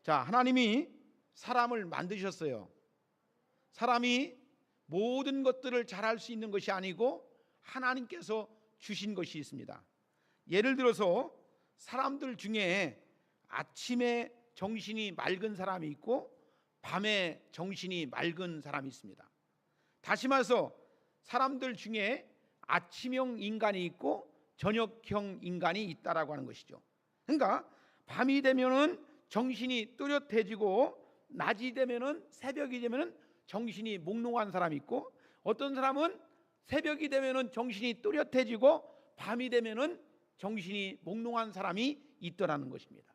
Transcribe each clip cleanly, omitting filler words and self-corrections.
자, 하나님이 사람을 만드셨어요. 사람이 모든 것들을 잘할 수 있는 것이 아니고 하나님께서 주신 것이 있습니다. 예를 들어서 사람들 중에 아침에 정신이 맑은 사람이 있고 밤에 정신이 맑은 사람이 있습니다. 다시 말해서 사람들 중에 아침형 인간이 있고 저녁형 인간이 있다라고 하는 것이죠. 그러니까 밤이 되면은 정신이 또렷해지고 낮이 되면은 새벽이 되면은 정신이 몽롱한 사람이 있고, 어떤 사람은 새벽이 되면은 정신이 또렷해지고 밤이 되면은 정신이 몽롱한 사람이 있더라는 것입니다.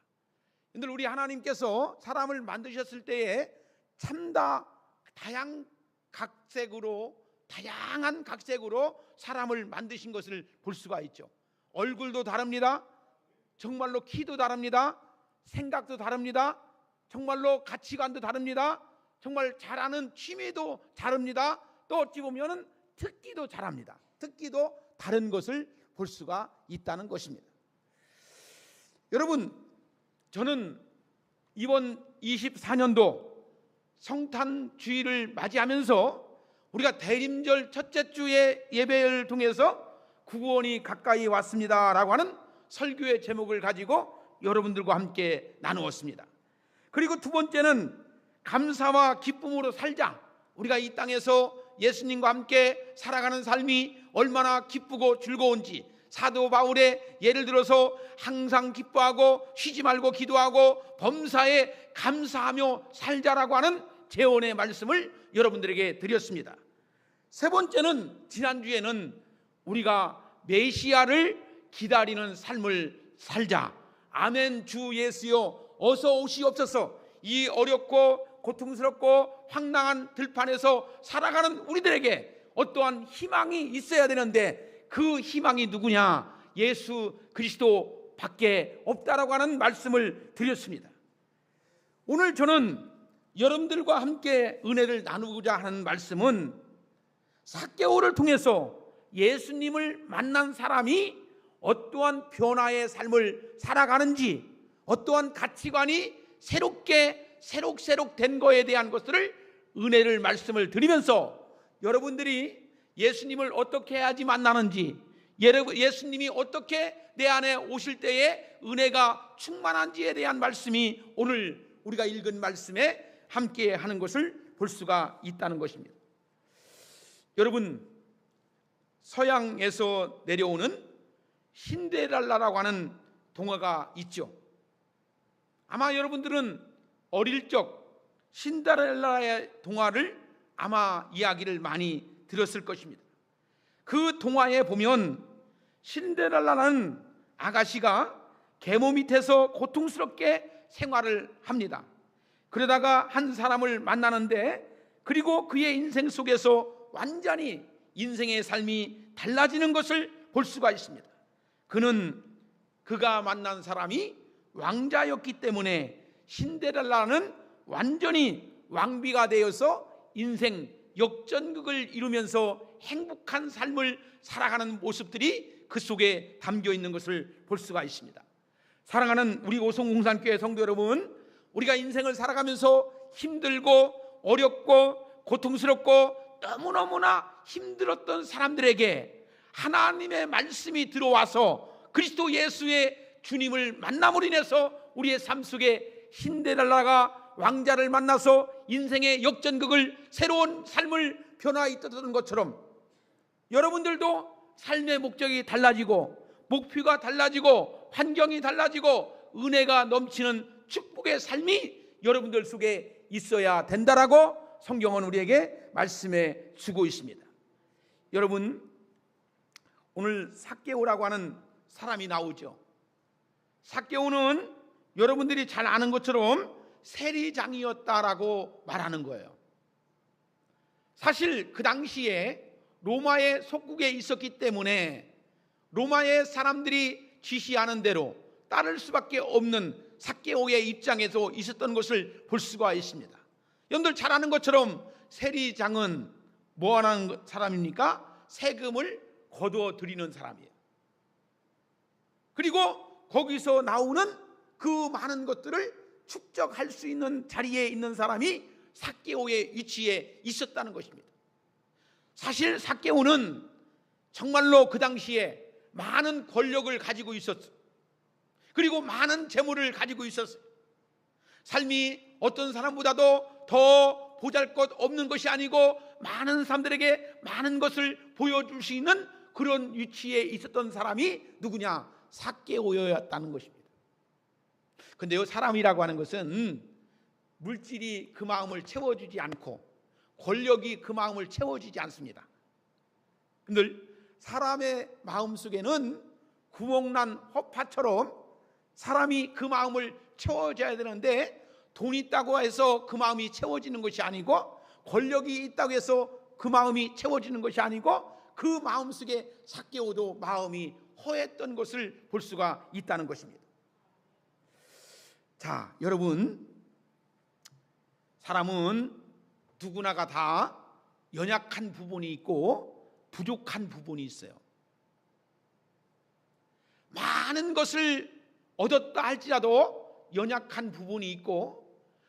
근데 우리 하나님께서 사람을 만드셨을 때에 참다 다양한 각색으로 사람을 만드신 것을 볼 수가 있죠. 얼굴도 다릅니다. 정말로 키도 다릅니다. 생각도 다릅니다. 정말로 가치관도 다릅니다. 정말 잘하는 취미도 다릅니다. 또 어찌 보면 특기도 잘합니다. 특기도 다른 것을 볼 수가 있다는 것입니다. 여러분, 저는 이번 24년도 성탄 주일을 맞이하면서 우리가 대림절 첫째 주의 예배를 통해서 구원이 가까이 왔습니다라고 하는 설교의 제목을 가지고 여러분들과 함께 나누었습니다. 그리고 두 번째는 감사와 기쁨으로 살자. 우리가 이 땅에서 예수님과 함께 살아가는 삶이 얼마나 기쁘고 즐거운지, 사도 바울의 예를 들어서 항상 기뻐하고 쉬지 말고 기도하고 범사에 감사하며 살자라고 하는 제언의 말씀을 여러분들에게 드렸습니다. 세 번째는 지난주에는 우리가 메시아를 기다리는 삶을 살자. 아멘. 주 예수여 어서 오시옵소서. 이 어렵고 고통스럽고 황당한 들판에서 살아가는 우리들에게 어떠한 희망이 있어야 되는데 그 희망이 누구냐? 예수 그리스도 밖에 없다라고 하는 말씀을 드렸습니다. 오늘 저는 여러분들과 함께 은혜를 나누고자 하는 말씀은 삭개오를 통해서 예수님을 만난 사람이 어떠한 변화의 삶을 살아가는지, 어떠한 가치관이 새록새록 된 거에 대한 것들을 은혜를 말씀을 드리면서 여러분들이 예수님을 어떻게 해야지 만나는지, 예수님이 어떻게 내 안에 오실 때에 은혜가 충만한지에 대한 말씀이 오늘 우리가 읽은 말씀에 함께 하는 것을 볼 수가 있다는 것입니다. 여러분, 서양에서 내려오는 신데렐라라고 하는 동화가 있죠. 아마 여러분들은 어릴 적 신데렐라의 동화를 아마 이야기를 많이 들었을 것입니다. 그 동화에 보면 신데렐라는 아가씨가 계모 밑에서 고통스럽게 생활을 합니다. 그러다가 한 사람을 만나는데, 그리고 그의 인생 속에서 완전히 인생의 삶이 달라지는 것을 볼 수가 있습니다. 그가 만난 사람이 왕자였기 때문에 신데렐라는 완전히 왕비가 되어서 인생 역전극을 이루면서 행복한 삶을 살아가는 모습들이 그 속에 담겨 있는 것을 볼 수가 있습니다. 사랑하는 우리 오송공산교회 성도 여러분, 우리가 인생을 살아가면서 힘들고 어렵고 고통스럽고 너무너무나 힘들었던 사람들에게 하나님의 말씀이 들어와서 그리스도 예수의 주님을 만남으로 인해서 우리의 삶 속에 신데렐라가 왕자를 만나서 인생의 역전극을, 새로운 삶을 변화했던 것처럼 여러분들도 삶의 목적이 달라지고 목표가 달라지고 환경이 달라지고 은혜가 넘치는 축복의 삶이 여러분들 속에 있어야 된다라고 성경은 우리에게 말씀해 주고 있습니다. 여러분, 오늘 삭개오라고 하는 사람이 나오죠. 삭개오는 여러분들이 잘 아는 것처럼 세리장이었다라고 말하는 거예요. 사실 그 당시에 로마의 속국에 있었기 때문에 로마의 사람들이 지시하는 대로 따를 수밖에 없는 삭개오의 입장에서 있었던 것을 볼 수가 있습니다. 여러분들 잘 아는 것처럼 세리장은 뭐 하는 사람입니까? 세금을 거두어 드리는 사람이에요. 그리고 거기서 나오는 그 많은 것들을 축적할 수 있는 자리에 있는 사람이 삭개오의 위치에 있었다는 것입니다. 사실 삭개오는 정말로 그 당시에 많은 권력을 가지고 있었어요. 그리고 많은 재물을 가지고 있었어요. 삶이 어떤 사람보다도 더 보잘것없는 것이 아니고 많은 사람들에게 많은 것을 보여줄 수 있는 그런 위치에 있었던 사람이 누구냐? 삭개오였다는 것입니다. 근데요, 사람이라고 하는 것은 물질이 그 마음을 채워주지 않고 권력이 그 마음을 채워주지 않습니다. 늘 사람의 마음속에는 구멍난 허파처럼 사람이 그 마음을 채워줘야 되는데, 돈이 있다고 해서 그 마음이 채워지는 것이 아니고, 권력이 있다고 해서 그 마음이 채워지는 것이 아니고, 그 마음속에 삭개오도 마음이 허했던 것을 볼 수가 있다는 것입니다. 자, 여러분, 사람은 누구나가 다 연약한 부분이 있고 부족한 부분이 있어요. 많은 것을 얻었다 할지라도 연약한 부분이 있고,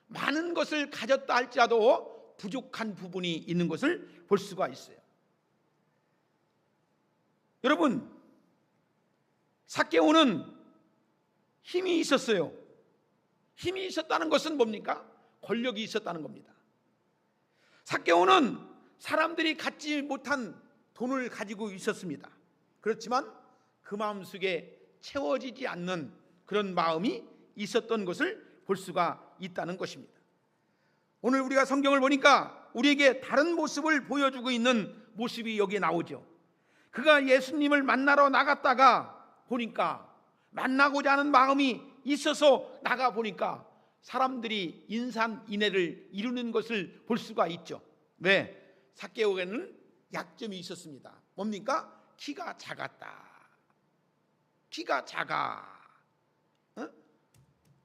많은 것을 가졌다 할지라도 부족한 부분이 있는 것을 볼 수가 있어요. 여러분, 삭개오는 힘이 있었어요. 힘이 있었다는 것은 뭡니까? 권력이 있었다는 겁니다. 삭개오는 사람들이 갖지 못한 돈을 가지고 있었습니다. 그렇지만 그 마음속에 채워지지 않는 그런 마음이 있었던 것을 볼 수가 있다는 것입니다. 오늘 우리가 성경을 보니까 우리에게 다른 모습을 보여주고 있는 모습이 여기에 나오죠. 그가 예수님을 만나러 나갔다가 보니까, 만나고자 하는 마음이 있어서 나가 보니까 사람들이 인산인해를 이루는 것을 볼 수가 있죠. 왜? 삭개오에는 약점이 있었습니다. 뭡니까? 키가 작았다. 키가 작아.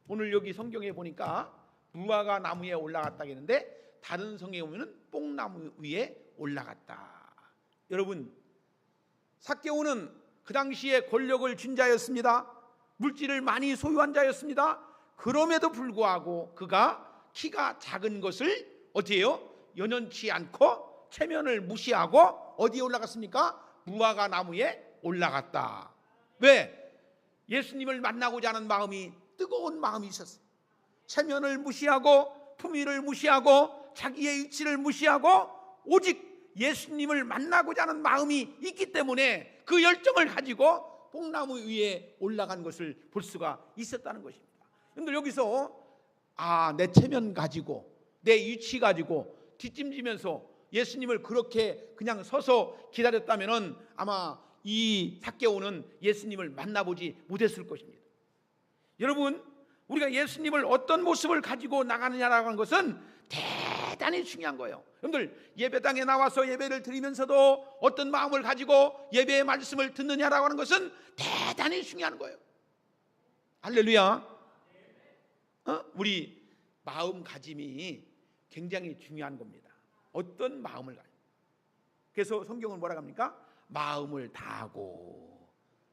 오늘 여기 성경에 보니까 무화과 나무에 올라갔다 했는데, 다른 성경에 보면 뽕나무 위에 올라갔다. 여러분, 삭개오는 그 당시에 권력을 쥔 자였습니다. 물질을 많이 소유한 자였습니다. 그럼에도 불구하고 그가 키가 작은 것을 어떻게 해요? 연연치 않고 체면을 무시하고 어디에 올라갔습니까? 무화과 나무에 올라갔다. 왜? 예수님을 만나고자 하는 마음이, 뜨거운 마음이 있었어요. 체면을 무시하고 품위를 무시하고 자기의 위치를 무시하고 오직 예수님을 만나고자 하는 마음이 있기 때문에 그 열정을 가지고 뽕나무 위에 올라간 것을 볼 수가 있었다는 것입니다. 그런데 여기서 내 체면 가지고 내 위치 가지고 뒷짐지면서 예수님을 그렇게 그냥 서서 기다렸다면 아마 이 삭개오는 예수님을 만나보지 못했을 것입니다. 여러분, 우리가 예수님을 어떤 모습을 가지고 나가느냐라고 하는 것은 대단히 중요한 거예요. 여러분들, 예배당에 나와서 예배를 드리면서도 어떤 마음을 가지고 예배의 말씀을 듣느냐라고 하는 것은 대단히 중요한 거예요. 할렐루야. 우리 마음가짐이 굉장히 중요한 겁니다. 어떤 마음을 가지고. 그래서 성경은 뭐라고 합니까? 마음을 다하고.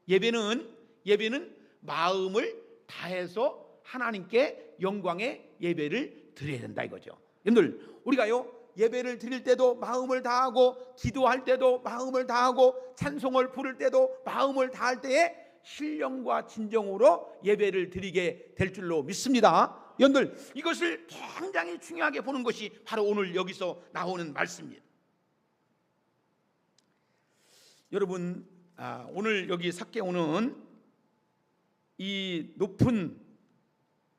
예배는 마음을 다해서 하나님께 영광의 예배를 드려야 된다 이거죠. 여러분들, 우리가요 예배를 드릴 때도 마음을 다하고, 기도할 때도 마음을 다하고, 찬송을 부를 때도 마음을 다할 때에 신령과 진정으로 예배를 드리게 될 줄로 믿습니다. 여러분들, 이것을 굉장히 중요하게 보는 것이 바로 오늘 여기서 나오는 말씀입니다. 여러분, 오늘 여기 삭개오는 이 높은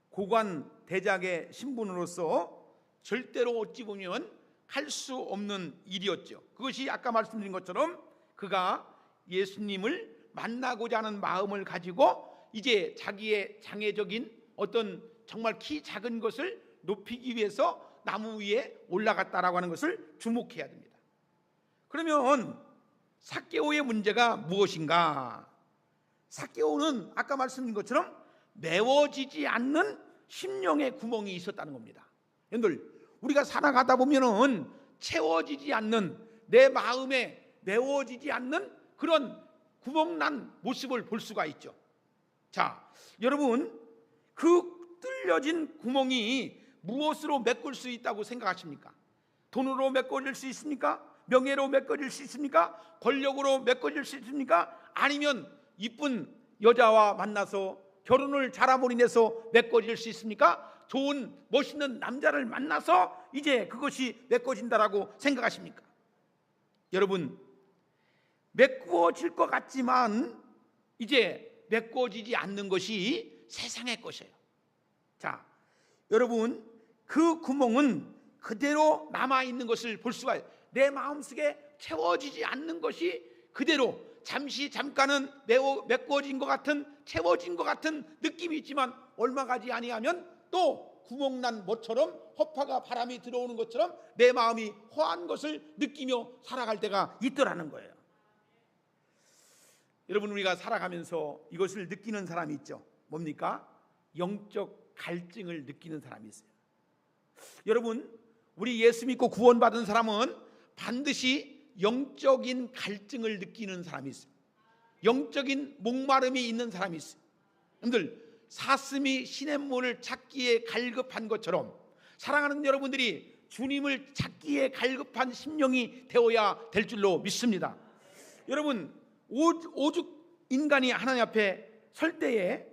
고관 대작의 신분으로서 절대로 어찌 보면 할 수 없는 일이었죠. 그것이 아까 말씀드린 것처럼 그가 예수님을 만나고자 하는 마음을 가지고 이제 자기의 장애적인 어떤 정말 키 작은 것을 높이기 위해서 나무 위에 올라갔다라고 하는 것을 주목해야 됩니다. 그러면 삭개오의 문제가 무엇인가? 삭개오는 아까 말씀드린 것처럼 메워지지 않는 심령의 구멍이 있었다는 겁니다. 여러분들, 우리가 살아가다 보면은 채워지지 않는, 내 마음에 메워지지 않는 그런 구멍난 모습을 볼 수가 있죠. 자, 여러분, 그 뚫려진 구멍이 무엇으로 메꿀 수 있다고 생각하십니까? 돈으로 메꿔질 수 있습니까? 명예로 메꿔질 수 있습니까? 권력으로 메꿔질 수 있습니까? 아니면 이쁜 여자와 만나서 결혼을 잘함으로 인해서 메꿔질 수 있습니까? 좋은 멋있는 남자를 만나서 이제 그것이 메꿔진다라고 생각하십니까? 여러분, 메꿔질 것 같지만 이제 메꿔지지 않는 것이 세상의 것이에요. 자, 여러분, 그 구멍은 그대로 남아있는 것을 볼 수가 있어요. 내 마음속에 채워지지 않는 것이 그대로 잠깐은 메꿔진 것 같은, 채워진 것 같은 느낌이 있지만 얼마 가지 아니하면 또 구멍난 못처럼, 허파가 바람이 들어오는 것처럼 내 마음이 허한 것을 느끼며 살아갈 때가 있더라는 거예요. 여러분, 우리가 살아가면서 이것을 느끼는 사람이 있죠. 뭡니까? 영적 갈증을 느끼는 사람이 있어요. 여러분, 우리 예수 믿고 구원받은 사람은 반드시 영적인 갈증을 느끼는 사람이 있어요. 영적인 목마름이 있는 사람이 있어요. 여러분들, 사슴이 시냇물을 찾기에 갈급한 것처럼 사랑하는 여러분들이 주님을 찾기에 갈급한 심령이 되어야 될 줄로 믿습니다. 여러분, 오직 인간이 하나님 앞에 설 때에,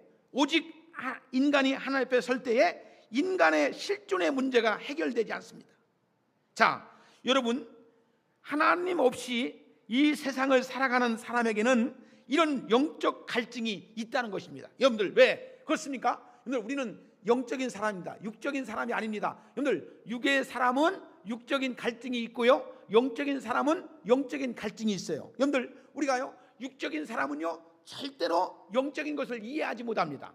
인간의 실존의 문제가 해결되지 않습니다. 자, 여러분, 하나님 없이 이 세상을 살아가는 사람에게는 이런 영적 갈증이 있다는 것입니다. 여러분들, 왜 그렇습니까? 여러분들, 우리는 영적인 사람입니다. 육적인 사람이 아닙니다. 여러분들, 육의 사람은 육적인 갈증이 있고요, 영적인 사람은 영적인 갈증이 있어요. 여러분들, 우리가요, 육적인 사람은요 절대로 영적인 것을 이해하지 못합니다.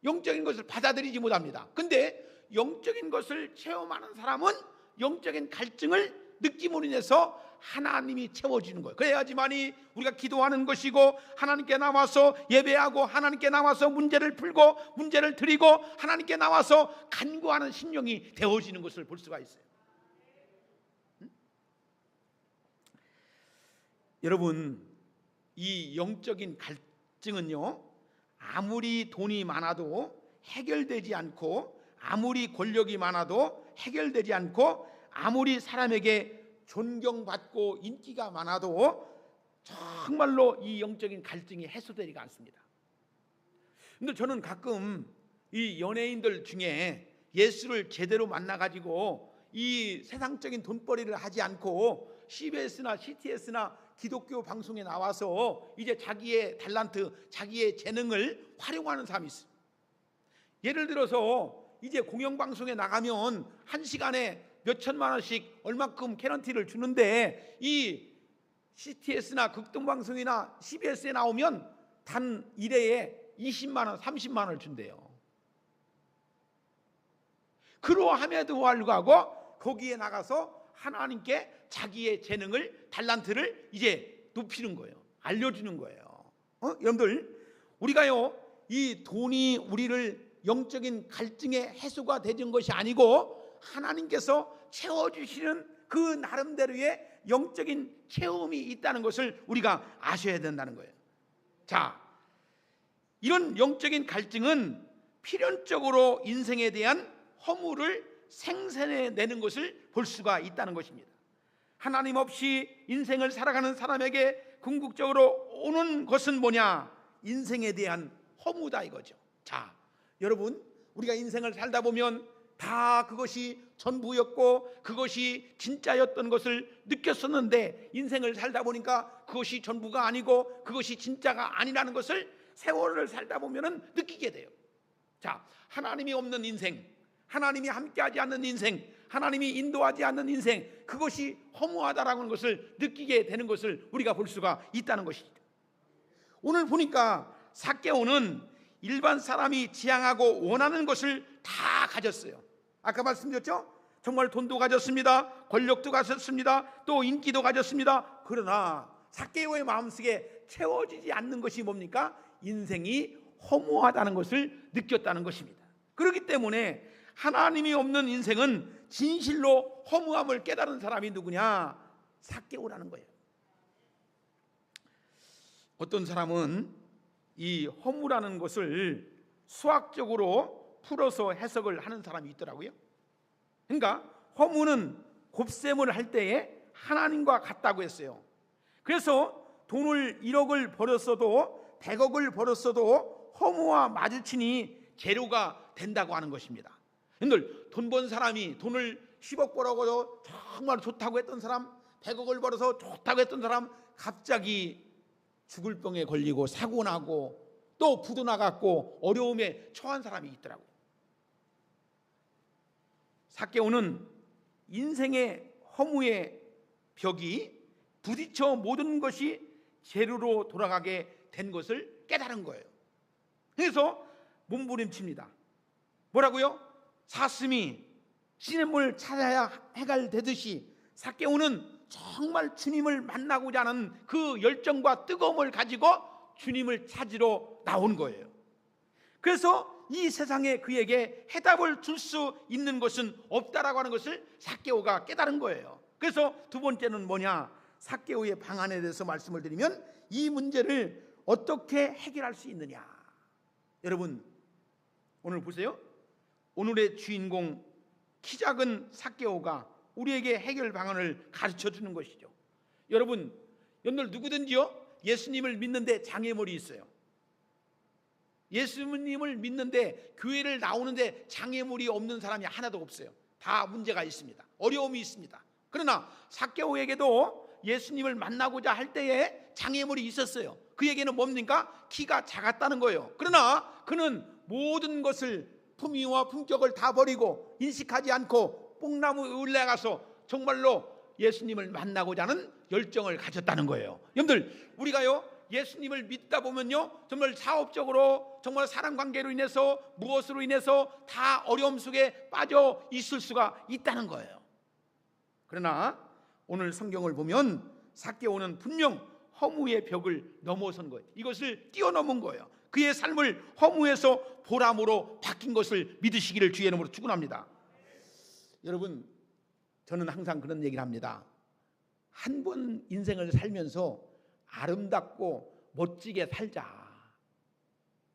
영적인 것을 받아들이지 못합니다. 근데 영적인 것을 체험하는 사람은 영적인 갈증을 느낌으로 인해서 하나님이 채워지는 거예요. 그래야지만이 우리가 기도하는 것이고, 하나님께 나와서 예배하고, 하나님께 나와서 문제를 풀고, 문제를 드리고, 하나님께 나와서 간구하는 심령이 되어지는 것을 볼 수가 있어요. 여러분, 이 영적인 갈증은요, 아무리 돈이 많아도 해결되지 않고, 아무리 권력이 많아도 해결되지 않고, 아무리 사람에게 존경받고 인기가 많아도 정말로 이 영적인 갈증이 해소되지가 않습니다. 근데 저는 가끔 이 연예인들 중에 예수를 제대로 만나가지고 이 세상적인 돈벌이를 하지 않고 CBS나 CTS나 기독교 방송에 나와서 이제 자기의 탤런트, 자기의 재능을 활용하는 사람이 있어요. 예를 들어서 이제 공영방송에 나가면 한 시간에 몇 천만 원씩 얼마큼 개런티를 주는데, 이 CTS나 극동방송이나 CBS에 나오면 단 1회에 20만 원, 30만 원을 준대요. 그러함에도 불구하고 거기에 나가서 하나님께 자기의 재능을, 탤런트를 이제 높이는 거예요. 알려주는 거예요. 여러분들, 우리가요, 이 돈이 우리를 영적인 갈증의 해소가 되는 것이 아니고 하나님께서 채워주시는 그 나름대로의 영적인 체험이 있다는 것을 우리가 아셔야 된다는 거예요. 자, 이런 영적인 갈증은 필연적으로 인생에 대한 허물을 생산해내는 것을 볼 수가 있다는 것입니다. 하나님 없이 인생을 살아가는 사람에게 궁극적으로 오는 것은 뭐냐? 인생에 대한 허무다 이거죠. 자, 여러분, 우리가 인생을 살다 보면 다 그것이 전부였고 그것이 진짜였던 것을 느꼈었는데, 인생을 살다 보니까 그것이 전부가 아니고 그것이 진짜가 아니라는 것을 세월을 살다 보면 느끼게 돼요. 자, 하나님이 없는 인생, 하나님이 함께하지 않는 인생, 하나님이 인도하지 않는 인생, 그것이 허무하다라는 것을 느끼게 되는 것을 우리가 볼 수가 있다는 것입니다. 오늘 보니까 삭개오는 일반 사람이 지향하고 원하는 것을 다 가졌어요. 아까 말씀드렸죠? 정말 돈도 가졌습니다. 권력도 가졌습니다. 또 인기도 가졌습니다. 그러나 삭개오의 마음속에 채워지지 않는 것이 뭡니까? 인생이 허무하다는 것을 느꼈다는 것입니다. 그렇기 때문에 하나님이 없는 인생은 진실로 허무함을 깨달은 사람이 누구냐? 삭개오라는 거예요. 어떤 사람은 이 허무라는 것을 수학적으로 풀어서 해석을 하는 사람이 있더라고요. 그러니까 허무는 곱셈을 할 때에 하나님과 같다고 했어요. 그래서 돈을 1억을 벌었어도 100억을 벌었어도 허무와 마주치니 재료가 된다고 하는 것입니다. 여러분들, 돈 번 사람이 돈을 10억 벌어서 정말 좋다고 했던 사람, 100억을 벌어서 좋다고 했던 사람, 갑자기 죽을 병에 걸리고 사고 나고 또 부도 나갔고 어려움에 처한 사람이 있더라고요. 삭개오는 인생의 허무의 벽이 부딪혀 모든 것이 재료로 돌아가게 된 것을 깨달은 거예요. 그래서 몸부림칩니다. 뭐라고요? 사슴이 시냇물 찾아야 해갈 되듯이 삭개오는 정말 주님을 만나고자 하는 그 열정과 뜨거움을 가지고 주님을 찾으러 나온 거예요. 그래서 이 세상에 그에게 해답을 줄 수 있는 것은 없다라고 하는 것을 삭개오가 깨달은 거예요. 그래서 두 번째는 뭐냐? 삭개오의 방안에 대해서 말씀을 드리면 이 문제를 어떻게 해결할 수 있느냐. 여러분, 오늘 보세요. 오늘의 주인공 키 작은 삭개오가 우리에게 해결 방안을 가르쳐 주는 것이죠. 여러분들 누구든지요 예수님을 믿는데 장애물이 있어요. 예수님을 믿는데 교회를 나오는데 장애물이 없는 사람이 하나도 없어요. 다 문제가 있습니다. 어려움이 있습니다. 그러나 삭개오에게도 예수님을 만나고자 할 때에 장애물이 있었어요. 그에게는 뭡니까? 키가 작았다는 거예요. 그러나 그는 모든 것을 품위와 품격을 다 버리고 인식하지 않고 뽕나무에 올라가서 정말로 예수님을 만나고자 하는 열정을 가졌다는 거예요. 여러분들, 우리가요 예수님을 믿다 보면요 정말 사업적으로 정말 사람 관계로 인해서 무엇으로 인해서 다 어려움 속에 빠져 있을 수가 있다는 거예요. 그러나 오늘 성경을 보면 삭개오는 분명 허무의 벽을 넘어선 거예요. 이것을 뛰어넘은 거예요. 그의 삶을 허무에서 보람으로 바뀐 것을 믿으시기를 주의 이름으로 축원합니다. 여러분, 저는 항상 그런 얘기를 합니다. 한 번 인생을 살면서 아름답고 멋지게 살자.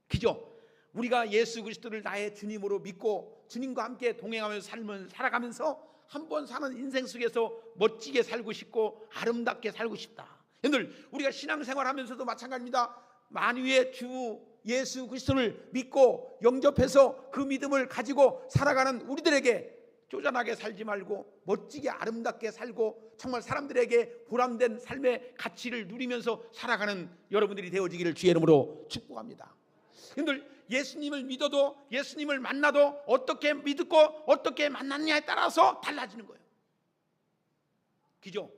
그죠? 우리가 예수 그리스도를 나의 주님으로 믿고 주님과 함께 동행하면서 삶을 살아가면서 한 번 사는 인생 속에서 멋지게 살고 싶고 아름답게 살고 싶다. 여러분들, 우리가 신앙생활하면서도 마찬가지입니다. 만유의 주 예수 그리스도를 믿고 영접해서 그 믿음을 가지고 살아가는 우리들에게 쪼잔하게 살지 말고 멋지게 아름답게 살고 정말 사람들에게 보람된 삶의 가치를 누리면서 살아가는 여러분들이 되어지기를 주의 이름으로 축복합니다. 여러분들, 예수님을 믿어도 예수님을 만나도 어떻게 믿고 어떻게 만났냐에 따라서 달라지는 거예요. 그죠?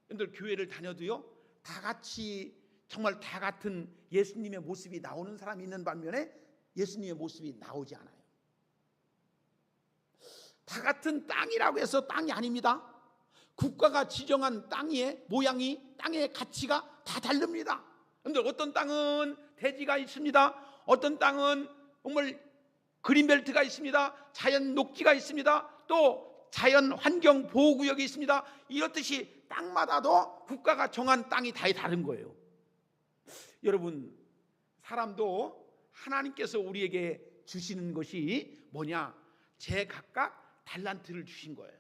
여러분들, 교회를 다녀도요 다 같이 정말 다 같은 예수님의 모습이 나오는 사람이 있는 반면에 예수님의 모습이 나오지 않아요. 다 같은 땅이라고 해서 땅이 아닙니다. 국가가 지정한 땅의 모양이, 땅의 가치가 다 다릅니다. 그런데 어떤 땅은 대지가 있습니다. 어떤 땅은 정말 그린벨트가 있습니다. 자연 녹지가 있습니다. 또 자연 환경 보호구역이 있습니다. 이렇듯이 땅마다도 국가가 정한 땅이 다 다른 거예요. 여러분, 사람도 하나님께서 우리에게 주시는 것이 뭐냐? 제각각 달란트를 주신 거예요.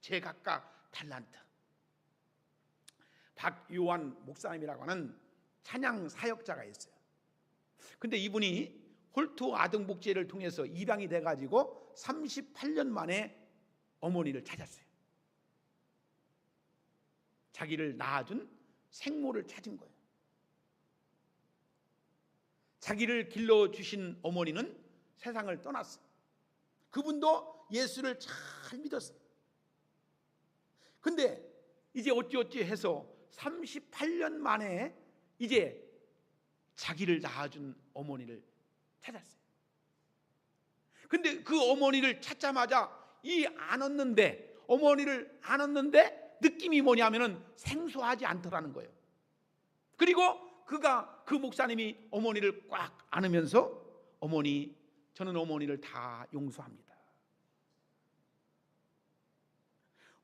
제각각 달란트. 박요한 목사님이라고 하는 찬양 사역자가 있어요. 근데 이분이 홀투 아등복제를 통해서 입양이 돼가지고 38년 만에 어머니를 찾았어요. 자기를 낳아준 생모를 찾은 거예요. 자기를 길러주신 어머니는 세상을 떠났어요. 그분도 예수를 잘 믿었어요. 근데 이제 어찌어찌 해서 38년 만에 이제 자기를 낳아준 어머니를 찾았어요. 근데 그 어머니를 찾자마자 어머니를 안았는데 느낌이 뭐냐면은 생소하지 않더라는 거예요. 그리고 그 목사님이 어머니를 꽉 안으면서 어머니, 저는 어머니를 다 용서합니다.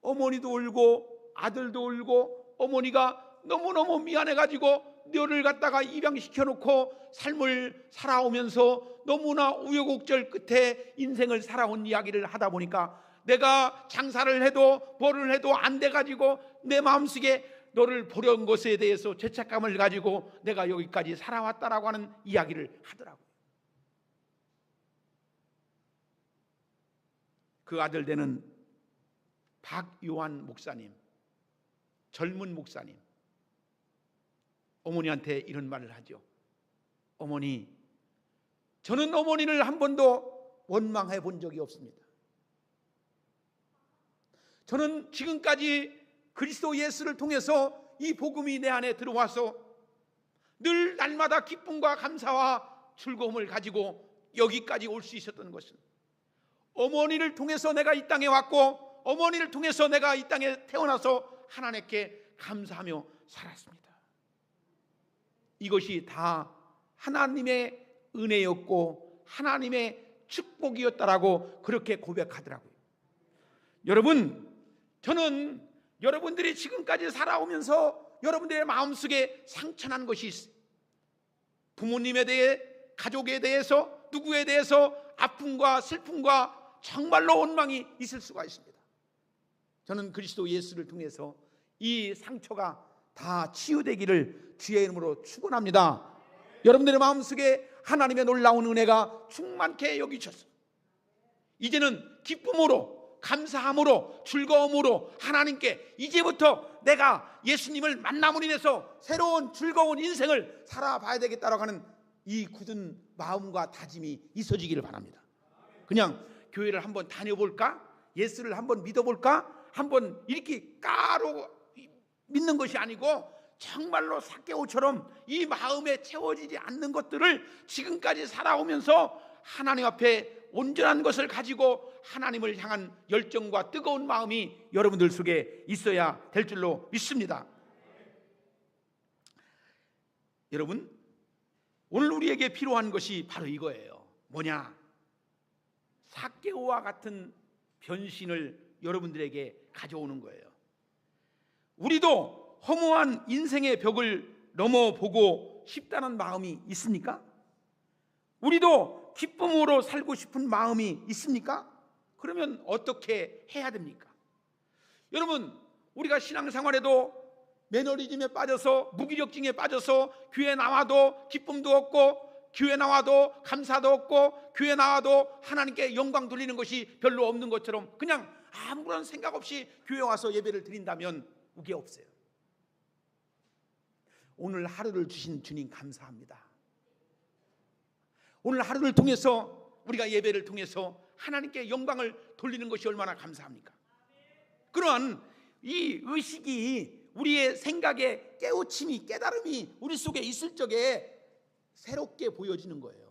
어머니도 울고 아들도 울고 어머니가 너무너무 미안해가지고 너를 갖다가 입양시켜 놓고 삶을 살아오면서 너무나 우여곡절 끝에 인생을 살아온 이야기를 하다 보니까 내가 장사를 해도 뭐를 해도 안 돼가지고 내 마음속에 너를 보려는 것에 대해서 죄책감을 가지고 내가 여기까지 살아왔다라고 하는 이야기를 하더라고요. 그 아들 되는 박요한 목사님, 젊은 목사님, 어머니한테 이런 말을 하죠. 어머니, 저는 어머니를 한 번도 원망해 본 적이 없습니다. 저는 지금까지 그리스도 예수를 통해서 이 복음이 내 안에 들어와서 늘 날마다 기쁨과 감사와 즐거움을 가지고 여기까지 올 수 있었던 것은 어머니를 통해서 내가 이 땅에 왔고 어머니를 통해서 내가 이 땅에 태어나서 하나님께 감사하며 살았습니다. 이것이 다 하나님의 은혜였고 하나님의 축복이었다라고 그렇게 고백하더라고요. 여러분, 저는 여러분들이 지금까지 살아오면서 여러분들의 마음속에 상처난 것이 있어요. 부모님에 대해, 가족에 대해서, 누구에 대해서 아픔과 슬픔과 정말로 원망이 있을 수가 있습니다. 저는 그리스도 예수를 통해서 이 상처가 다 치유되기를 주의 이름으로 축원합니다. 여러분들의 마음속에 하나님의 놀라운 은혜가 충만케 여기셔서 이제는 기쁨으로, 감사함으로, 즐거움으로 하나님께 이제부터 내가 예수님을 만남으로 인해서 새로운 즐거운 인생을 살아봐야 되겠다라고 하는 이 굳은 마음과 다짐이 있어지기를 바랍니다. 그냥 교회를 한번 다녀볼까? 예수를 한번 믿어볼까? 한번 이렇게 까로 믿는 것이 아니고 정말로 삭개오처럼 이 마음에 채워지지 않는 것들을 지금까지 살아오면서 하나님 앞에 온전한 것을 가지고 하나님을 향한 열정과 뜨거운 마음이 여러분들 속에 있어야 될 줄로 믿습니다. 여러분, 오늘 우리에게 필요한 것이 바로 이거예요. 뭐냐? 삭개오와 같은 변신을 여러분들에게 가져오는 거예요. 우리도 허무한 인생의 벽을 넘어보고 싶다는 마음이 있습니까? 우리도 기쁨으로 살고 싶은 마음이 있습니까? 그러면 어떻게 해야 됩니까? 여러분, 우리가 신앙생활에도 매너리즘에 빠져서 무기력증에 빠져서 교회 나와도 기쁨도 없고 교회 나와도 감사도 없고 교회 나와도 하나님께 영광 돌리는 것이 별로 없는 것처럼 그냥 아무런 생각 없이 교회 와서 예배를 드린다면 우게 없어요. 오늘 하루를 주신 주님 감사합니다. 오늘 하루를 통해서 우리가 예배를 통해서 하나님께 영광을 돌리는 것이 얼마나 감사합니까? 그러한 이 의식이 우리의 생각에 깨우침이, 깨달음이 우리 속에 있을 적에 새롭게 보여지는 거예요.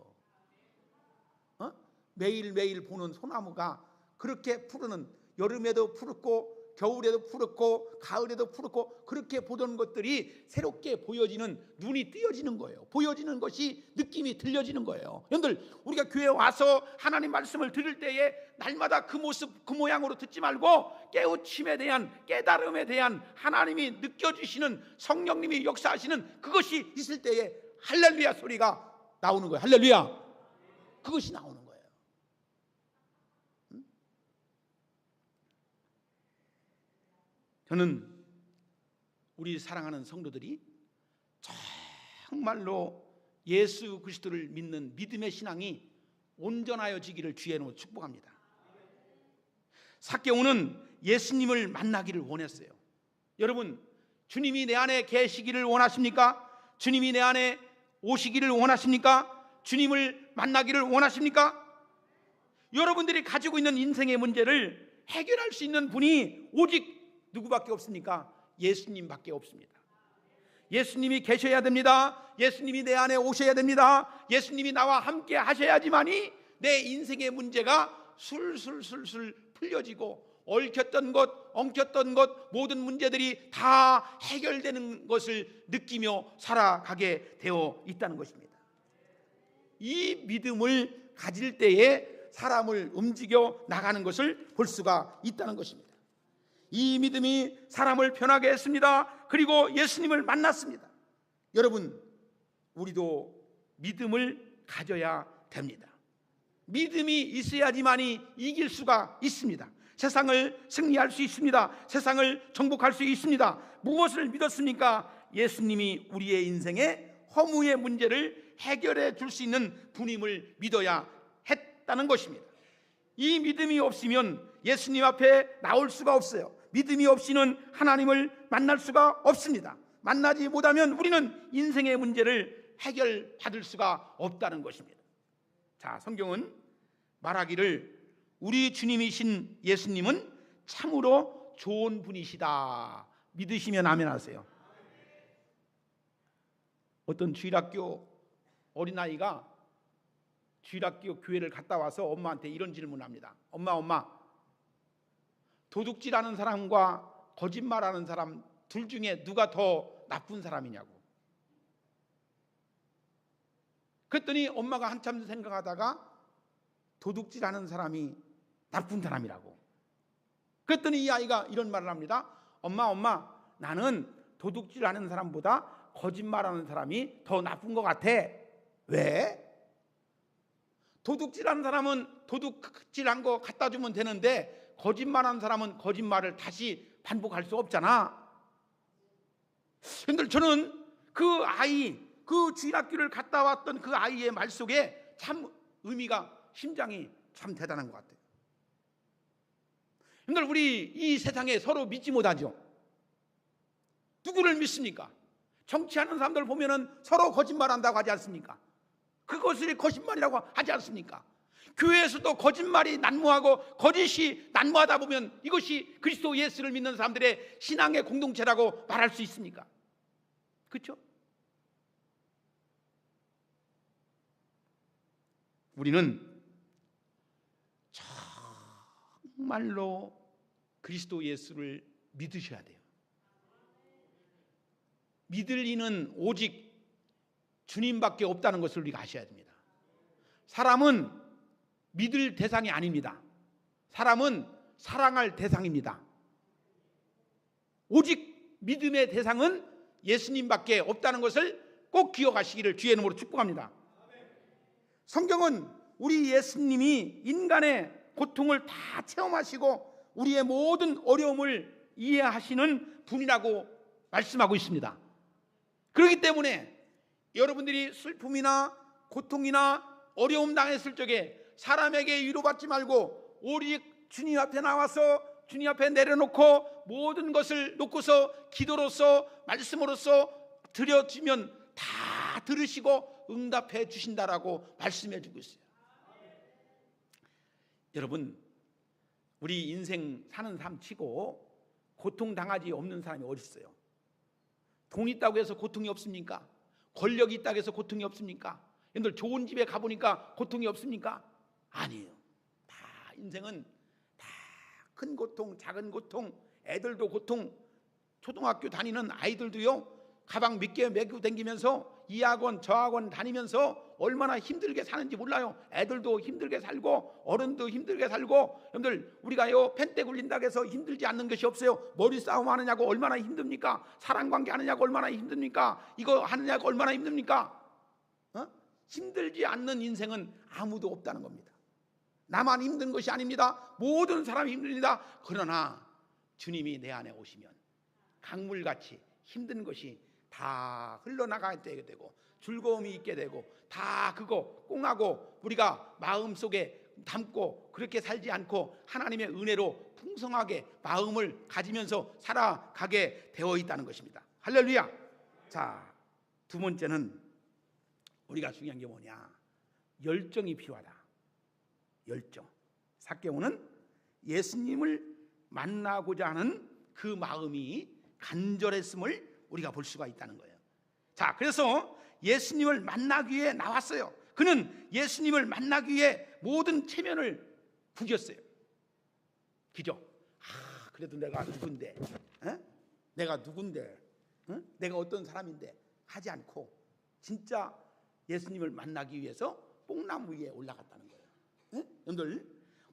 매일매일 보는 소나무가 그렇게 푸르는, 여름에도 푸르고 겨울에도 푸르고 가을에도 푸르고 그렇게 보던 것들이 새롭게 보여지는, 눈이 띄어지는 거예요. 보여지는 것이 느낌이 들려지는 거예요. 여러분들, 우리가 교회에 와서 하나님 말씀을 들을 때에 날마다 그 모습 그 모양으로 듣지 말고 깨우침에 대한, 깨달음에 대한 하나님이 느껴주시는, 성령님이 역사하시는 그것이 있을 때에 할렐루야 소리가 나오는 거예요. 할렐루야, 그것이 나오는 거예요. 저는 우리 사랑하는 성도들이 정말로 예수 그리스도를 믿는 믿음의 신앙이 온전하여지기를 주의 이름으로 축복합니다. 삭개오는 예수님을 만나기를 원했어요. 여러분, 주님이 내 안에 계시기를 원하십니까? 주님이 내 안에 오시기를 원하십니까? 주님을 만나기를 원하십니까? 여러분들이 가지고 있는 인생의 문제를 해결할 수 있는 분이 오직 누구밖에 없습니까? 예수님밖에 없습니다. 예수님이 계셔야 됩니다. 예수님이 내 안에 오셔야 됩니다. 예수님이 나와 함께 하셔야지만이 내 인생의 문제가 술술술술 풀려지고 얽혔던 것, 엉켰던 것, 모든 문제들이 다 해결되는 것을 느끼며 살아가게 되어 있다는 것입니다. 이 믿음을 가질 때에 사람을 움직여 나가는 것을 볼 수가 있다는 것입니다. 이 믿음이 사람을 변하게 했습니다. 그리고 예수님을 만났습니다. 여러분, 우리도 믿음을 가져야 됩니다. 믿음이 있어야지만이 이길 수가 있습니다. 세상을 승리할 수 있습니다. 세상을 정복할 수 있습니다. 무엇을 믿었습니까? 예수님이 우리의 인생의 허무의 문제를 해결해 줄 수 있는 분임을 믿어야 했다는 것입니다. 이 믿음이 없으면 예수님 앞에 나올 수가 없어요. 믿음이 없이는 하나님을 만날 수가 없습니다. 만나지 못하면 우리는 인생의 문제를 해결받을 수가 없다는 것입니다. 자, 성경은 말하기를 우리 주님이신 예수님은 참으로 좋은 분이시다. 믿으시면 아멘 하세요. 어떤 주일학교 어린아이가 주일학교 교회를 갔다 와서 엄마한테 이런 질문을 합니다. 엄마, 도둑질하는 사람과 거짓말하는 사람 둘 중에 누가 더 나쁜 사람이냐고. 그랬더니 엄마가 한참 생각하다가 도둑질하는 사람이 나쁜 사람이라고. 그랬더니 이 아이가 이런 말을 합니다. 엄마, 나는 도둑질하는 사람보다 거짓말하는 사람이 더 나쁜 것 같아. 왜? 도둑질하는 사람은 도둑질한 거 갖다 주면 되는데 거짓말하는 사람은 거짓말을 다시 반복할 수 없잖아. 근데 저는 그 아이, 그 주일학교를 갔다 왔던 그 아이의 말 속에 참 의미가, 심장이 참 대단한 것 같아요. 근데 우리 이 세상에 서로 믿지 못하죠. 누구를 믿습니까? 정치하는 사람들 보면은 서로 거짓말한다고 하지 않습니까? 그것을 거짓말이라고 하지 않습니까? 교회에서도 거짓말이 난무하고 거짓이 난무하다 보면 이것이 그리스도 예수를 믿는 사람들의 신앙의 공동체라고 말할 수 있습니까? 그렇죠? 우리는 정말로 그리스도 예수를 믿으셔야 돼요. 믿을 이는 오직 주님밖에 없다는 것을 우리가 아셔야 됩니다. 사람은 믿을 대상이 아닙니다. 사람은 사랑할 대상입니다. 오직 믿음의 대상은 예수님밖에 없다는 것을 꼭 기억하시기를 주의 이름으로 축복합니다. 성경은 우리 예수님이 인간의 고통을 다 체험하시고 우리의 모든 어려움을 이해하시는 분이라고 말씀하고 있습니다. 그렇기 때문에 여러분들이 슬픔이나 고통이나 어려움 당했을 적에 사람에게 위로받지 말고 오직 주님 앞에 나와서 주님 앞에 내려놓고 모든 것을 놓고서 기도로서 말씀으로서 드려지면 다 들으시고 응답해 주신다라고 말씀해 주고 있어요. 여러분, 우리 인생 사는 삶 치고 고통당하지 없는 사람이 어디 있어요? 돈 있다고 해서 고통이 없습니까? 권력이 있다고 해서 고통이 없습니까? 여러분들 좋은 집에 가보니까 고통이 없습니까? 아니에요. 다 인생은 다 큰 고통, 작은 고통, 애들도 고통, 초등학교 다니는 아이들도요, 가방 몇 개 메고 다니면서 이 학원 저 학원 다니면서 얼마나 힘들게 사는지 몰라요. 애들도 힘들게 살고 어른도 힘들게 살고. 여러분들 우리가요 펜대 굴린다고 해서 힘들지 않는 것이 없어요. 머리 싸움 하느냐고 얼마나 힘듭니까? 사랑관계 하느냐고 얼마나 힘듭니까? 이거 하느냐고 얼마나 힘듭니까? 힘들지 않는 인생은 아무도 없다는 겁니다. 나만 힘든 것이 아닙니다. 모든 사람이 힘듭니다. 그러나 주님이 내 안에 오시면 강물같이 힘든 것이 다 흘러나가게 되고 즐거움이 있게 되고 다 그거 꽁하고 우리가 마음속에 담고 그렇게 살지 않고 하나님의 은혜로 풍성하게 마음을 가지면서 살아가게 되어 있다는 것입니다. 할렐루야. 자, 두 번째는 우리가 중요한 게 뭐냐? 열정이 필요하다. 열정. 삭개오는 예수님을 만나고자 하는 그 마음이 간절했음을 우리가 볼 수가 있다는 거예요. 자, 그래서 예수님을 만나기 위해 나왔어요. 그는 예수님을 만나기 위해 모든 체면을 구겼어요. 그죠? 그래도 내가 누군데? 내가 누군데? 내가 어떤 사람인데? 하지 않고 진짜 예수님을 만나기 위해서 뽕나무 위에 올라갔다는 거예요. 여러분들,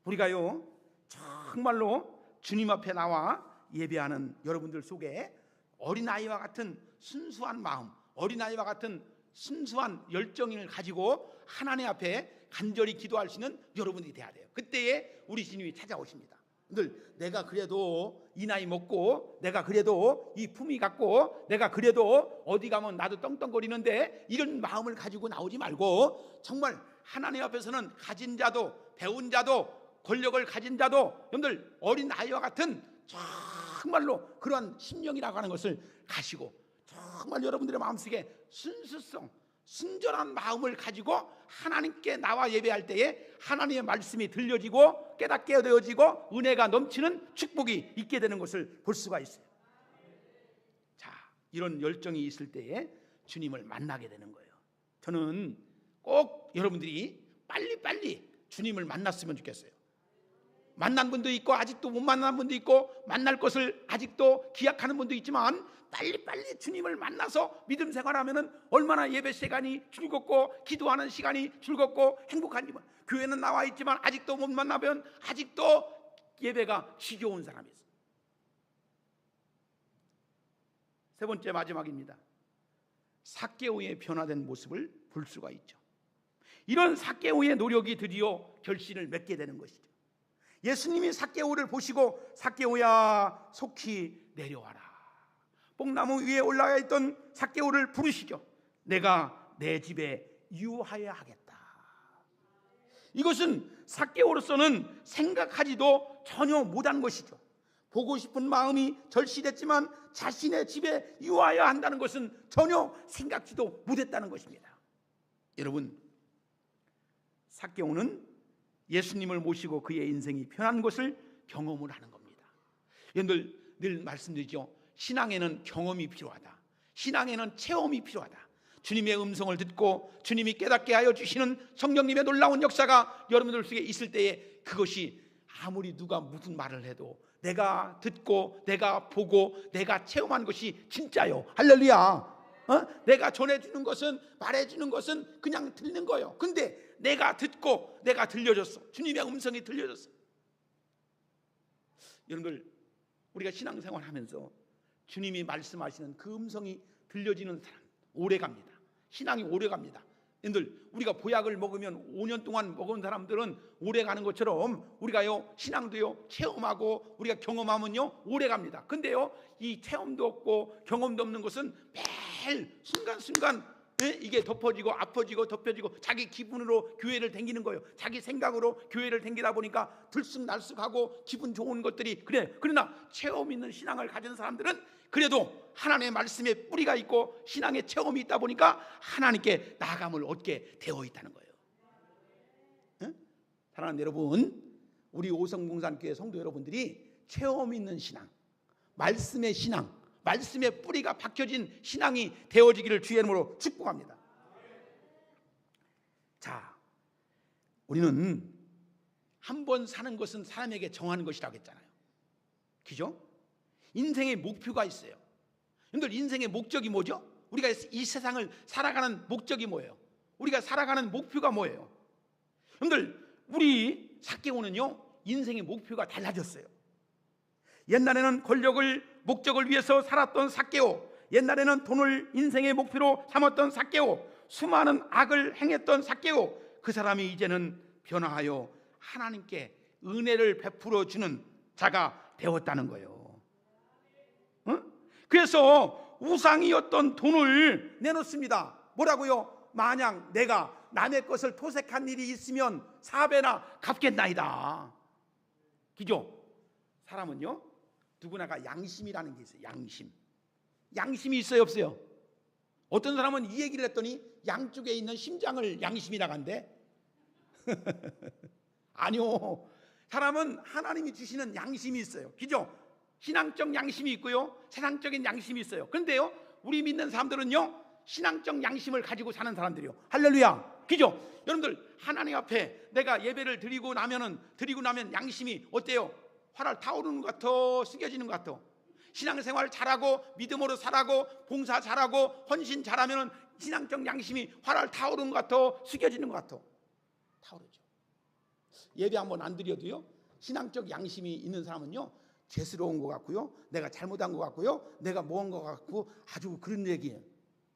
우리가요 정말로 주님 앞에 나와 예배하는 여러분들 속에 어린아이와 같은 순수한 마음, 어린아이와 같은 순수한 열정을 가지고 하나님 앞에 간절히 기도할 수 있는 여러분들이 돼야 돼요. 그때에 우리 주님이 찾아오십니다. 늘 내가 그래도 이 나이 먹고, 내가 그래도 이 품위 갖고, 내가 그래도 어디 가면 나도 떵떵거리는데, 이런 마음을 가지고 나오지 말고 정말 하나님 앞에서는 가진 자도 배운 자도 권력을 가진 자도 여러분들 어린아이와 같은 정말로 그러한 심령이라고 하는 것을 가지고 정말 여러분들의 마음속에 순수성, 순전한 마음을 가지고 하나님께 나와 예배할 때에 하나님의 말씀이 들려지고 깨닫게 되어지고 은혜가 넘치는 축복이 있게 되는 것을 볼 수가 있어요. 자, 이런 열정이 있을 때에 주님을 만나게 되는 거예요. 저는 꼭 여러분들이 빨리빨리 주님을 만났으면 좋겠어요. 만난 분도 있고 아직도 못 만난 분도 있고 만날 것을 아직도 기약하는 분도 있지만 빨리빨리 주님을 만나서 믿음 생활하면 얼마나 예배 시간이 즐겁고 기도하는 시간이 즐겁고 행복한지. 교회는 나와 있지만 아직도 못 만나면 아직도 예배가 지겨운 사람이 있어요. 세 번째 마지막입니다. 삭개오의 변화된 모습을 볼 수가 있죠. 이런 삭개오의 노력이 드디어 결실을 맺게 되는 것이죠. 예수님이 삭개오를 보시고 삭개오야 속히 내려와라. 뽕나무 위에 올라가 있던 삭개오를 부르시죠. 내가 내 집에 유하여 하겠다. 이것은 삭개오로서는 생각하지도 전혀 못한 것이죠. 보고 싶은 마음이 절실했지만 자신의 집에 유하여 한다는 것은 전혀 생각지도 못했다는 것입니다. 여러분, 삭개오는 예수님을 모시고 그의 인생이 편한 것을 경험을 하는 겁니다. 여러분들 늘 말씀드리죠. 신앙에는 경험이 필요하다. 신앙에는 체험이 필요하다. 주님의 음성을 듣고 주님이 깨닫게 하여 주시는 성령님의 놀라운 역사가 여러분들 속에 있을 때에 그것이 아무리 누가 무슨 말을 해도 내가 듣고 내가 보고 내가 체험한 것이 진짜요. 할렐루야. 내가 전해주는 것은, 말해주는 것은 그냥 듣는 거예요. 근데 내가 듣고 내가 들려줬어. 주님의 음성이 들려줬어. 여러분들, 우리가 신앙생활 하면서 주님이 말씀하시는 그 음성이 들려지는 사람 오래 갑니다. 신앙이 오래 갑니다. 여러분들, 우리가 보약을 먹으면 5년 동안 먹은 사람들은 오래 가는 것처럼 우리가요 신앙도요 체험하고 우리가 경험하면요 오래 갑니다. 근데요 이 체험도 없고 경험도 없는 것은 매일 순간순간 이게 덮어지고 아파지고 덮여지고 자기 기분으로 교회를 댕기는 거예요. 자기 생각으로 교회를 댕기다 보니까 들쑥날쑥하고 기분 좋은 것들이 그래. 그러나 체험 있는 신앙을 가진 사람들은 그래도 하나님의 말씀에 뿌리가 있고 신앙의 체험이 있다 보니까 하나님께 나아감을 얻게 되어 있다는 거예요. 사랑하는 여러분, 우리 오성봉산교회 성도 여러분들이 체험 있는 신앙, 말씀의 신앙, 말씀의 뿌리가 박혀진 신앙이 되어지기를 주의 이름으로 축복합니다. 자, 우리는 한 번 사는 것은 사람에게 정하는 것이라고 했잖아요. 그죠? 인생의 목표가 있어요. 여러분들, 인생의 목적이 뭐죠? 우리가 이 세상을 살아가는 목적이 뭐예요? 우리가 살아가는 목표가 뭐예요? 여러분들, 우리 삭개오는요 인생의 목표가 달라졌어요. 옛날에는 권력을 목적을 위해서 살았던 삭개오, 옛날에는 돈을 인생의 목표로 삼았던 삭개오, 수많은 악을 행했던 삭개오, 그 사람이 이제는 변화하여 하나님께 은혜를 베풀어 주는 자가 되었다는 거예요. 그래서 우상이었던 돈을 내놓습니다. 뭐라고요? 만약 내가 남의 것을 토색한 일이 있으면 4배나 갚겠나이다. 그죠? 사람은요 누구나가 양심이라는 게 있어요. 양심이 있어요, 없어요? 어떤 사람은 이 얘기를 했더니 양쪽에 있는 심장을 양심이라고 한대. 아니요, 사람은 하나님이 주시는 양심이 있어요. 그죠? 신앙적 양심이 있고요 세상적인 양심이 있어요. 그런데요 우리 믿는 사람들은요 신앙적 양심을 가지고 사는 사람들이요. 할렐루야. 그죠? 여러분들, 하나님 앞에 내가 예배를 드리고 나면 양심이 어때요? 활활 타오르는 것 같아? 숙여지는 것 같아? 신앙생활 잘하고 믿음으로 살아고 봉사 잘하고 헌신 잘하면 신앙적 양심이 활활 타오르는 것 같아? 숙여지는 것 같아? 타오르죠. 예배 한번 안 드려도요 신앙적 양심이 있는 사람은요 죄스러운 것 같고요, 내가 잘못한 것 같고요, 내가 뭐 한 것 같고 아주 그런 얘기예요.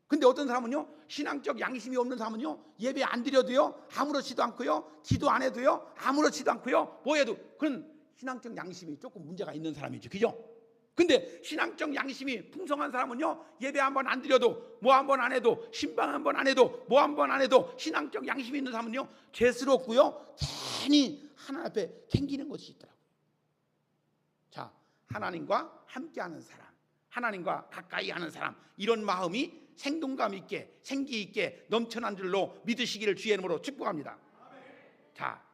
근데 어떤 사람은요, 신앙적 양심이 없는 사람은요, 예배 안 드려도요, 아무렇지도 않고요, 기도 안 해도요, 아무렇지도 않고요, 뭐 해도 그런 신앙적 양심이 조금 문제가 있는 사람이죠. 그죠? 근데 신앙적 양심이 풍성한 사람은요, 예배 한번 안 드려도, 뭐 한번 안 해도, 신방 한번 안 해도, 뭐 한번 안 해도, 신앙적 양심이 있는 사람은요, 죄스럽고요, 괜히 하나님 앞에 캥기는 것이 있더라고요. 자, 하나님과 함께하는 사람, 하나님과 가까이 하는 사람, 이런 마음이 생동감 있게, 생기 있게 넘쳐난 줄로 믿으시기를 주의 이름으로 축복합니다. 자,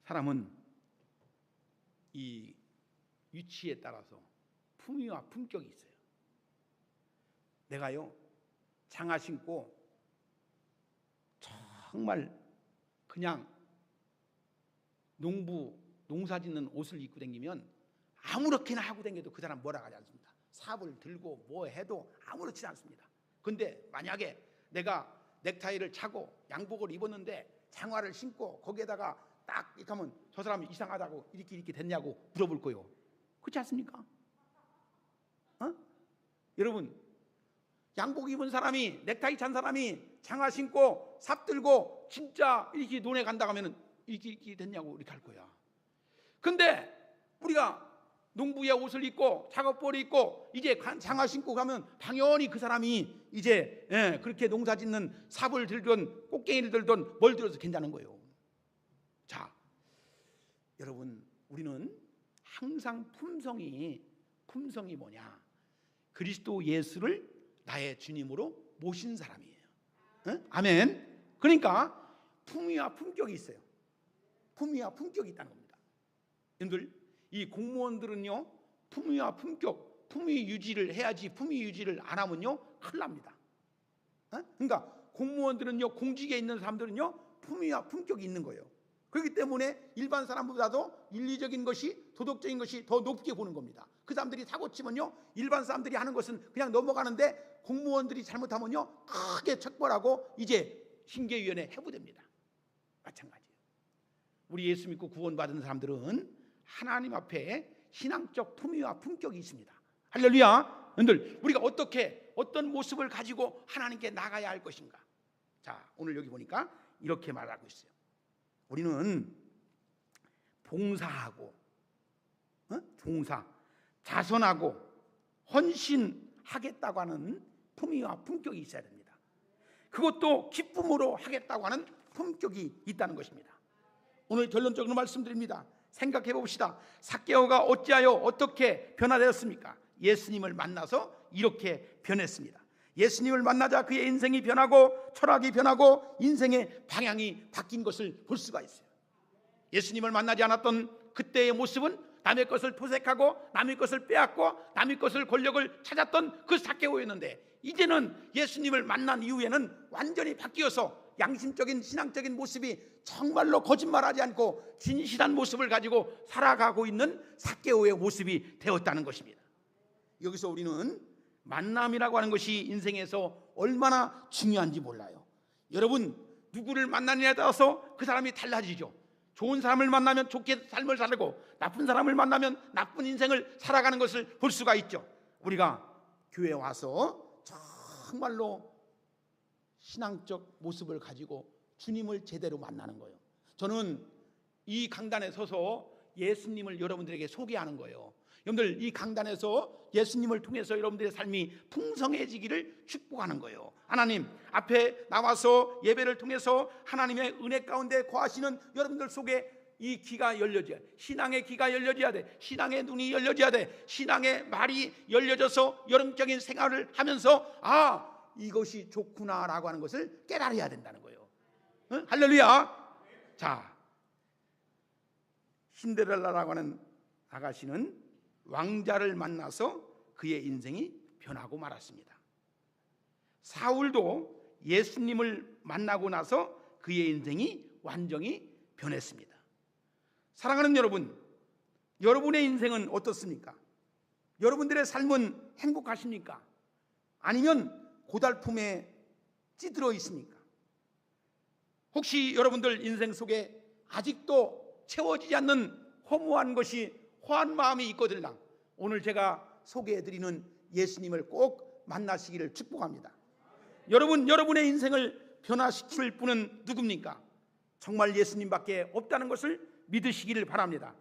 사람은 이 위치에 따라서 품위와 품격이 있어요. 내가요, 장화 신고 정말 그냥 농사 짓는 옷을 입고 다니면 아무렇게나 하고 다녀도 그 사람 뭐라 하지 않습니다. 삽을 들고 뭐 해도 아무렇지 않습니다. 근데 만약에 내가 넥타이를 차고 양복을 입었는데 장화를 신고 거기에다가 딱 이렇게 하면 저 사람이 이상하다고 이렇게 됐냐고 물어볼 거예요. 그렇지 않습니까? 여러분, 양복 입은 사람이, 넥타이 찬 사람이 장화 신고 삽 들고 진짜 이렇게 논에 간다 하면은 이렇게 됐냐고 이렇게 할 거야. 근데 우리가 농부의 옷을 입고 작업복을 입고 이제 장화 신고 가면 당연히 그 사람이 이제 그렇게 농사 짓는 삽을 들든 꽃갱이를 들든 뭘 들어서 괜찮은 거예요. 자, 여러분, 우리는 항상 품성이 뭐냐? 그리스도 예수를 나의 주님으로 모신 사람이에요. 아멘. 그러니까 품위와 품격이 있어요. 품위와 품격이 있다는 겁니다. 여러분들, 이 공무원들은요, 품위와 품격, 품위 유지를 해야지 품위 유지를 안 하면요 큰일 납니다. 그러니까 공무원들은요, 공직에 있는 사람들은요 품위와 품격이 있는 거예요. 그렇기 때문에 일반 사람보다도 윤리적인 것이, 도덕적인 것이 더 높게 보는 겁니다. 그 사람들이 사고치면요, 일반 사람들이 하는 것은 그냥 넘어가는데 공무원들이 잘못하면요 크게 처벌하고 이제 징계위원회에 해부됩니다. 마찬가지예요. 우리 예수 믿고 구원받은 사람들은 하나님 앞에 신앙적 품위와 품격이 있습니다. 할렐루야. 여러분들, 우리가 어떤 모습을 가지고 하나님께 나가야 할 것인가? 자, 오늘 여기 보니까 이렇게 말하고 있어요. 우리는 봉사하고 자선하고 헌신하겠다고 하는 품위와 품격이 있어야 됩니다. 그것도 기쁨으로 하겠다고 하는 품격이 있다는 것입니다. 오늘 결론적으로 말씀드립니다. 생각해 봅시다. 삭개오가 어찌하여 어떻게 변화되었습니까? 예수님을 만나서 이렇게 변했습니다. 예수님을 만나자 그의 인생이 변하고 철학이 변하고 인생의 방향이 바뀐 것을 볼 수가 있어요. 예수님을 만나지 않았던 그때의 모습은 남의 것을 포색하고 남의 것을 빼앗고 남의 것을 권력을 찾았던 그 삭개오였는데, 이제는 예수님을 만난 이후에는 완전히 바뀌어서 양심적인 신앙적인 모습이 정말로 거짓말하지 않고 진실한 모습을 가지고 살아가고 있는 삭개오의 모습이 되었다는 것입니다. 여기서 우리는 만남이라고 하는 것이 인생에서 얼마나 중요한지 몰라요. 여러분, 누구를 만나느냐에 따라서 그 사람이 달라지죠. 좋은 사람을 만나면 좋게 삶을 살고 나쁜 사람을 만나면 나쁜 인생을 살아가는 것을 볼 수가 있죠. 우리가 교회에 와서 정말로 신앙적 모습을 가지고 주님을 제대로 만나는 거예요. 저는 이 강단에 서서 예수님을 여러분들에게 소개하는 거예요. 여러분들, 이 강단에서 예수님을 통해서 여러분들의 삶이 풍성해지기를 축복하는 거예요. 하나님 앞에 나와서 예배를 통해서 하나님의 은혜 가운데 거하시는 여러분들 속에 이 귀가 열려져야 돼. 신앙의 귀가 열려져야 돼. 신앙의 눈이 열려져야 돼. 신앙의 말이 열려져서 여러분적인 생활을 하면서 이것이 좋구나라고 하는 것을 깨달아야 된다는 거예요. 할렐루야. 자, 신데렐라라고 하는 아가씨는 왕자를 만나서 그의 인생이 변하고 말았습니다. 사울도 예수님을 만나고 나서 그의 인생이 완전히 변했습니다. 사랑하는 여러분, 여러분의 인생은 어떻습니까? 여러분들의 삶은 행복하십니까? 아니면 고달픔에 찌들어 있습니까? 혹시 여러분들 인생 속에 아직도 채워지지 않는 허무한 것이, 허한 마음이 있거든요. 오늘 제가 소개해드리는 예수님을 꼭 만나시기를 축복합니다. 여러분, 여러분의 인생을 변화시킬 분은 누굽니까? 정말 예수님밖에 없다는 것을 믿으시기를 바랍니다.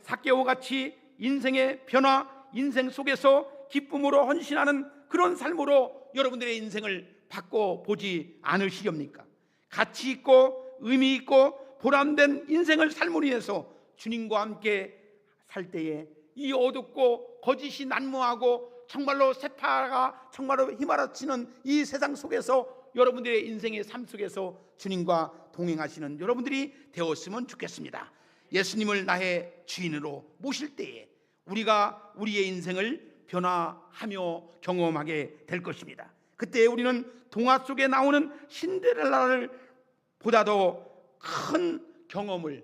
삭개오 같이 인생의 변화, 인생 속에서 기쁨으로 헌신하는 그런 삶으로 여러분들의 인생을 바꿔보지 않으시렵니까? 가치 있고 의미 있고 보람된 인생을 삶으로 인해서 주님과 함께 살 때에 이 어둡고 거짓이 난무하고 정말로 세파가 정말로 휘말아치는 이 세상 속에서 여러분들의 인생의 삶 속에서 주님과 동행하시는 여러분들이 되었으면 좋겠습니다. 예수님을 나의 주인으로 모실 때에 우리가 우리의 인생을 변화하며 경험하게 될 것입니다. 그때 우리는 동화 속에 나오는 신데렐라를 보다도 큰 경험을,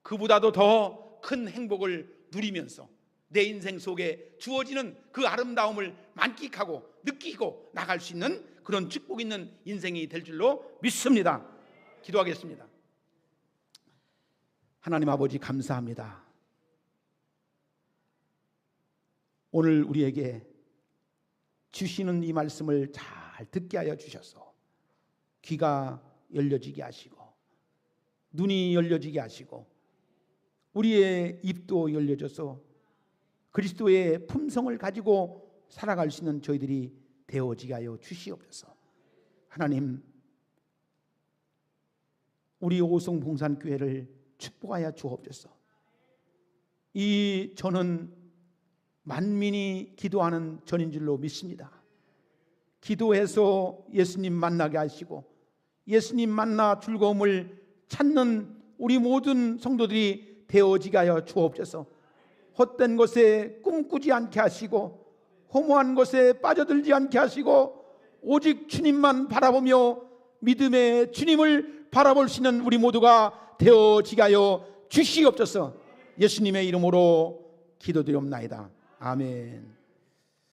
그보다도 더 큰 행복을 누리면서 내 인생 속에 주어지는 그 아름다움을 만끽하고 느끼고 나갈 수 있는 그런 축복 있는 인생이 될 줄로 믿습니다. 기도하겠습니다. 하나님 아버지, 감사합니다. 오늘 우리에게 주시는 이 말씀을 잘 듣게 하여 주셔서 귀가 열려지게 하시고 눈이 열려지게 하시고 우리의 입도 열려져서 그리스도의 품성을 가지고 살아갈 수 있는 저희들이 되어지게 하여 주시옵소서. 하나님, 우리 오송봉산교회를 축복하여 주옵소서. 이 전은 만민이 기도하는 전인 줄로 믿습니다. 기도해서 예수님 만나게 하시고 예수님 만나 즐거움을 찾는 우리 모든 성도들이 되어지게 하여 주옵소서. 헛된 것에 꿈꾸지 않게 하시고 허무한 것에 빠져들지 않게 하시고 오직 주님만 바라보며 믿음의 주님을 바라볼 수 있는 우리 모두가 되어지게 하여 주시옵소서. 예수님의 이름으로 기도드리옵나이다. 아멘.